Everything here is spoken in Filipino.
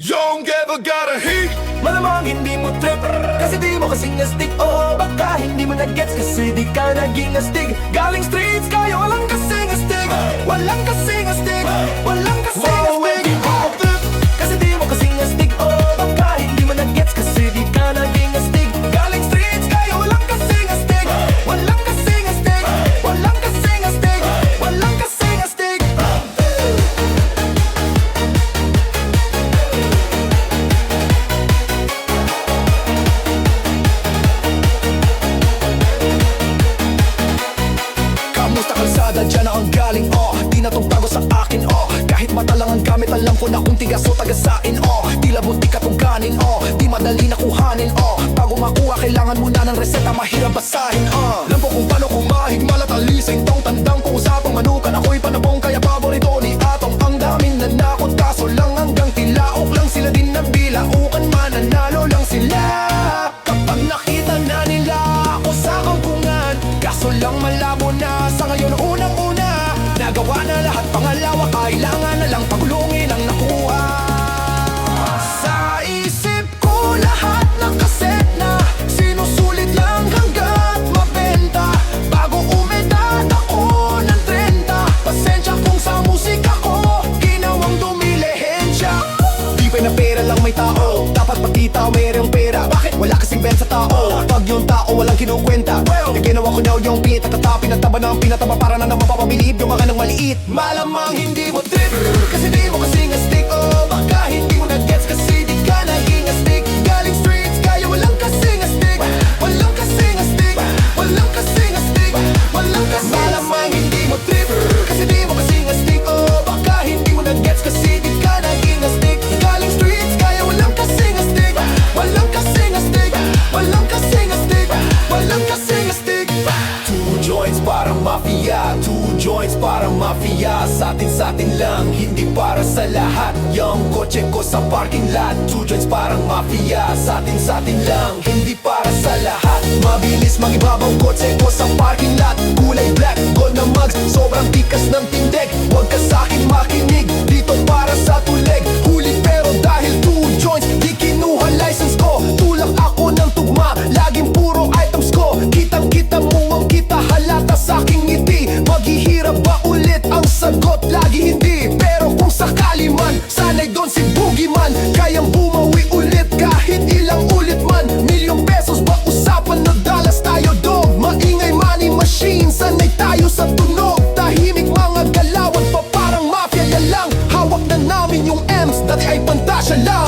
Yung ever got a heat. Malamang hindi mo trip kasi di mo kasing astig. O baka hindi mo na-gets kasi di ka naging astig. Galing streets kayo, walang kasing astig. Walang kasing astig. Walang kasing astig. Kasi di mo kasing astig. O baka hindi mo na-gets kasi di ka naging astig. Galing streets kayo, walang kasing astig. Walang kasing astig. Walang kasing astig. Walang kasing astig. Kamusta kalsada, dyan na ang galing, oh. Di na tong bago sa akin, oh. Kahit mata lang ang gamit, alam ko na kung tigas o tagasain, oh. Tila butik at uganin, oh. Di madali na kuhanin, oh. Bago makuha, kailangan muna ng reseta, mahirap basahin, oh. Alam ko kung paano kumain, malatalising tong tandang ko usapang manukan. Ako'y panabong, kaya paborito ni Atong. Ang daming nanakot, kaso lang hanggang tilaok lang sila din ng bilaukan. Mananalo lang sila kapag nakita na nila ako sa kampungan. Kaso lang malabo na sa ngayon unang-una. Nagawa na lahat, pangalawa kailangan na lang pagulungin ang nakuha. Sa isip ko lahat nakaset na, sinusulit lang hanggat mabenta. Bago umedad ako ng 30, pasensya kung sa musika ko ginawang dumilehensya. Di pa na pera lang may tao, dapat pati tao mayroong pera. Bakit wala kasing ben sa tao? Pag yung tao walang kinukwenta, yung ginawa ko na yung pinatata, pinataba ng pinataba para na naman papabilib yung mga nang maliit. Malamang hindi mo trip kasi di mo kasing astig. O baka hindi mo na-gets kasi di ka naging astig. Galing streets kaya walang kasing astig. Walang kasing astig. Walang kasing astig. Walang kasing astig. Malamang hindi mo trip kasi di mo kasing astig. O baka hindi mo na-gets kasi di ka naging astig. Galing streets kaya walang kasing astig. Walang kasing astig. Walang kasing astig. Walang kasing astig. Two joints parang mafia. Two joints parang mafia. Sa atin lang, hindi para sa lahat. Yung kotse ko sa parking lot. Two joints parang mafia. Sa atin lang, hindi para sa lahat. Mabilis mag-ibabaw kotse ko sa parking lot. Kulay black, gold na mugs, sobrang tikas ng tindig. Huwag ka sa'kin makinig, dito para sa tuleg. Huli pero dahil two joints, di kinuha license ko. Tulak ako ng tugma, laging puro items ko. Kitang-kita mo ang kita, halata sa'king ngiti. Maghihirap ba ulit? Ang sagot lagi hindi. Pero kung sakali man, sana'y doon si Boogeyman. Kayang bumawi ulit kahit ilang ulit man. Milyong pesos ba usapan na dalas tayo dog? Maingay money machine, sanay tayo sa tunog. Tahimik mga galawan pa parang mafia, yan lang. Hawak na namin yung M's, dati ay pantasya lang.